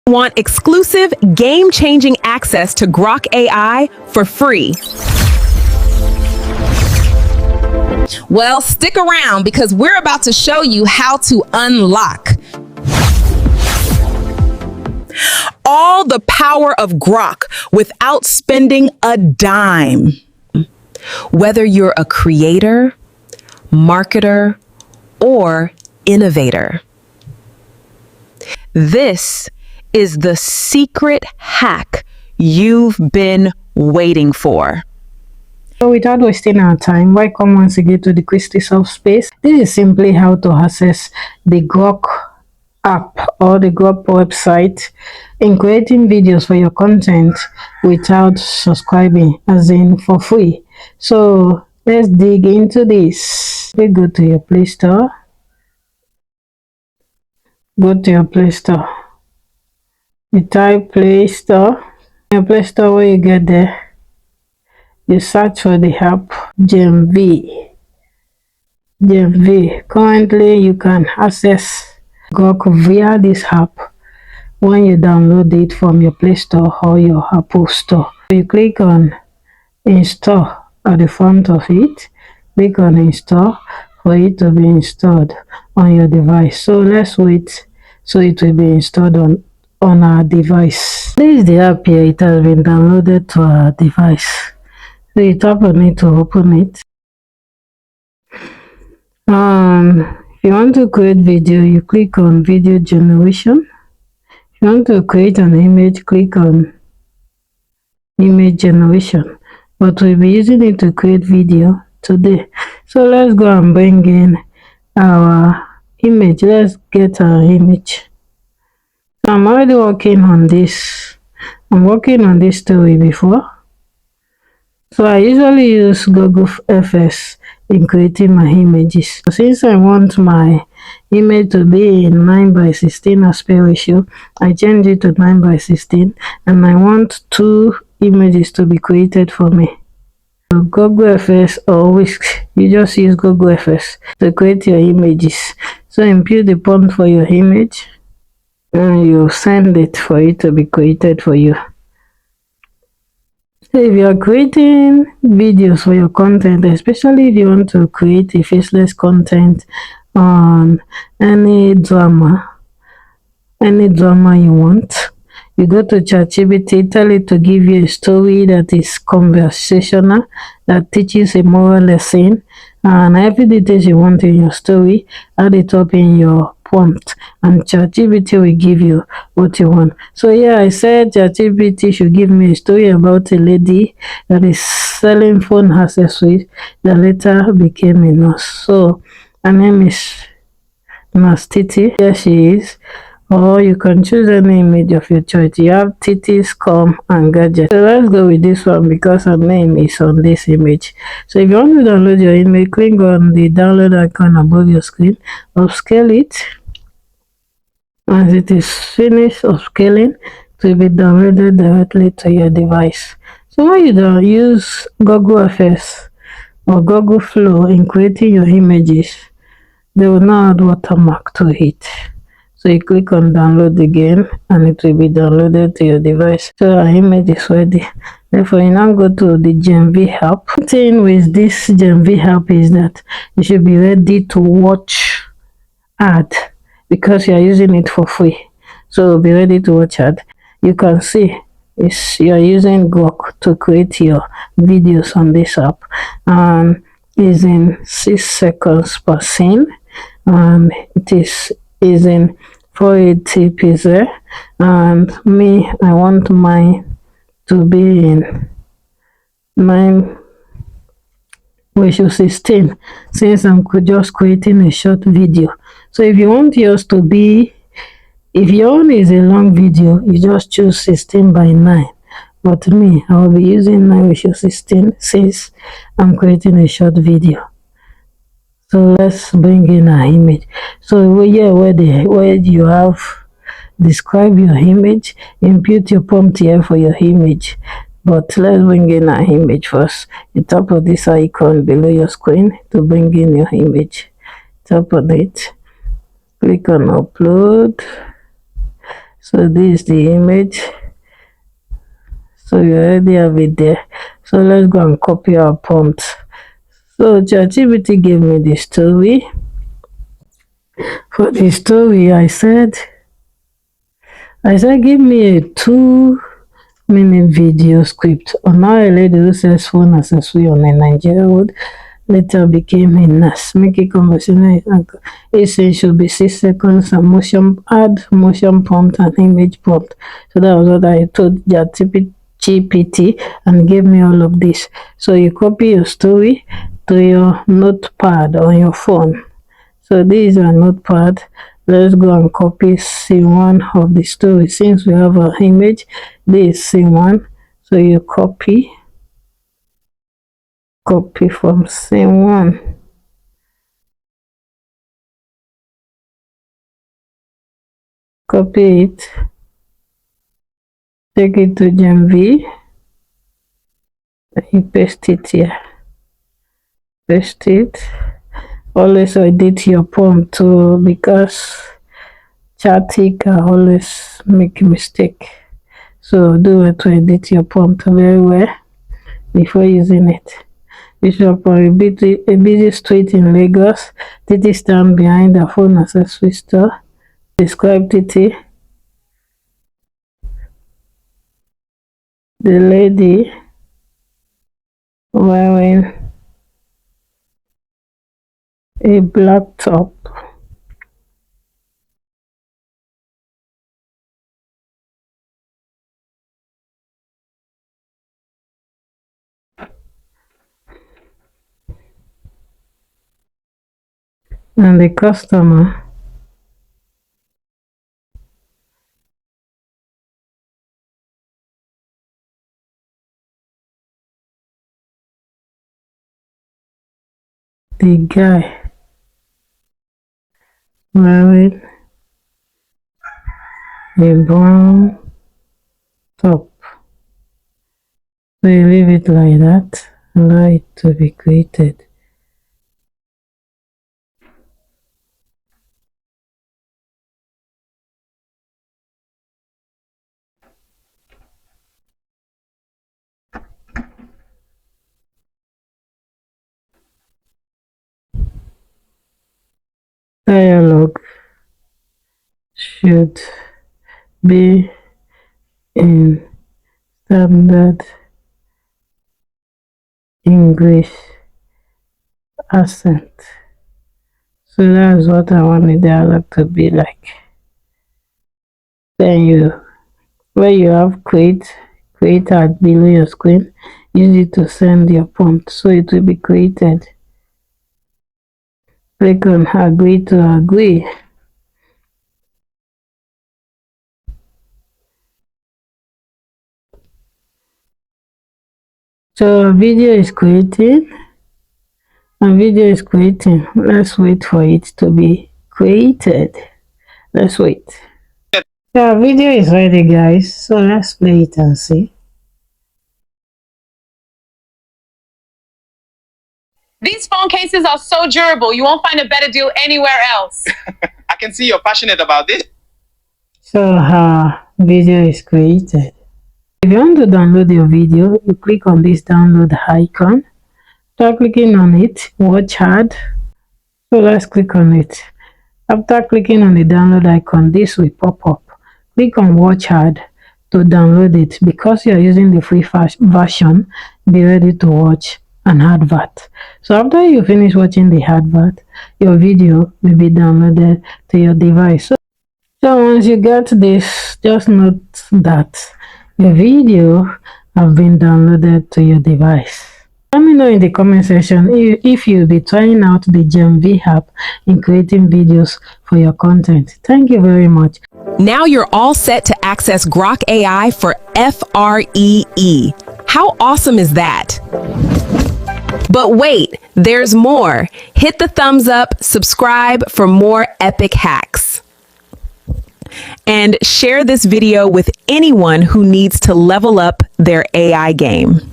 Want exclusive, game-changing access to Grok AI for free? Well, stick around because we're about to show you how to unlock all the power of Grok without spending a dime. Whether you're a creator, marketer, or innovator, this is the secret hack you've been waiting for. So without wasting our time, welcome once again to the Christy Space. This is simply how to access the Grok app or the Grok website in creating videos for your content without subscribing, as in for free. So let's dig into this. We go to your Play Store. Go to your Play Store. You type Play Store. Your Play Store, where you get there, you search for the app Genv. Genv. Currently, you can access Grok via this app when you download it from your Play Store or your Apple Store. You click on Install at the front of it. Click on Install for it to be installed on your device. So let's wait so it will be installed on our device. This is the app here. It has been downloaded to our device. So you tap on it to open it. If you want to create video, you click on video generation. If you want to create an image, click on image generation. But we'll be using it to create video today. So let's go and bring in our image. Let's get our image. I'm already working on this. I'm working on this story before. So I usually use Google FS in creating my images. Since I want my image to be in 9:16 aspect ratio, I change it to 9:16, and I want 2 images to be created for me. So Google FS, always you just use Google FS to create your images. So input the prompt for your image and you send it for it to be created for you. So if you are creating videos for your content, especially if you want to create a faceless content on any drama you want, you go to ChatGPT, tell it to give you a story that is conversational, that teaches a moral lesson, and every detail you want in your story, add it up in your prompt, and ChatGPT will give you what you want. So yeah, I said ChatGPT should give me a story about a lady that is selling phone accessories that later became a nurse. So her name is Nurse Titi. Here she is. Or you can choose any image of your choice. You have Titi's com and gadget. So let's go with this one because her name is on this image. So if you want to download your image, click on the download icon above your screen, upscale it. As it is finished upscaling, it will be downloaded directly to your device. So when you don't use Google FS or Google Flow in creating your images, they will not add watermark to it. So you click on download again and it will be downloaded to your device. So our image is ready. Therefore, you now go to the Genv app. The thing with this Genv app is that you should be ready to watch ad because you are using it for free. So be ready to watch ad. You can see you are using Grok to create your videos on this app, and is in 6 seconds per scene, and it is in 480 pixel, and me, I want mine to be in 9:16 since I'm just creating a short video. So if you want yours to be, if your own is a long video, you just choose 16:9. But me, I will be using 9:16 since I'm creating a short video. So let's bring in our image. So here where you have describe your image, input your prompt here for your image. But let's bring in our image first. You tap on this icon below your screen to bring in your image. Tap on it, click on upload. So this is the image. So you already have it there. So let's go and copy our prompt. So ChatGPT gave me the story. For the story, I said give me a 2-minute video script on how a lady who sells phone accessory on a Nigerian road later became a nurse. Make a conversational example. It should be 6 seconds and add motion prompt and image prompt. So that was what I told GPT and gave me all of this. So you copy your story to your notepad on your phone. So this is a notepad. Let's go and copy scene 1 of the story. Since we have an image, this is scene 1. So you copy from scene 1. Copy it. Take it to Genv. You paste it here. Paste it. Always edit your prompt too, because Chatty can always make a mistake. So do it to edit your prompt very well before using it. Bishop on a busy street in Lagos. Titi stand behind the phone accessory store. Describe Titi. The lady wearing a black top. And the customer the guy wearing a brown top. So you leave it like that, allow it to be created. Dialogue should be in standard English accent. So that's what I want the dialogue to be like. Then where you have create at below your screen, use it to send your prompt so it will be created. Click on agree to agree. So video is creating. Let's wait for it to be created. Let's wait. Yeah, video is ready, guys. So let's play it and see. These phone cases are so durable, you won't find a better deal anywhere else. I can see you're passionate about this. So video is created. If you want to download your video, you click on this download icon. After clicking on it, watch hard. So let's click on it. After clicking on the download icon, this will pop up. Click on watch hard to download it. Because you are using the free version, be ready to watch an advert. So after you finish watching the advert, your video will be downloaded to your device. So once you get this, just note that your video have been downloaded to your device. Let me know in the comment section if you'll be trying out the Genv app in creating videos for your content. Thank you very much. Now you're all set to access Grok AI for free. How awesome is that? But wait, there's more. Hit the thumbs up, subscribe for more epic hacks. And share this video with anyone who needs to level up their AI game.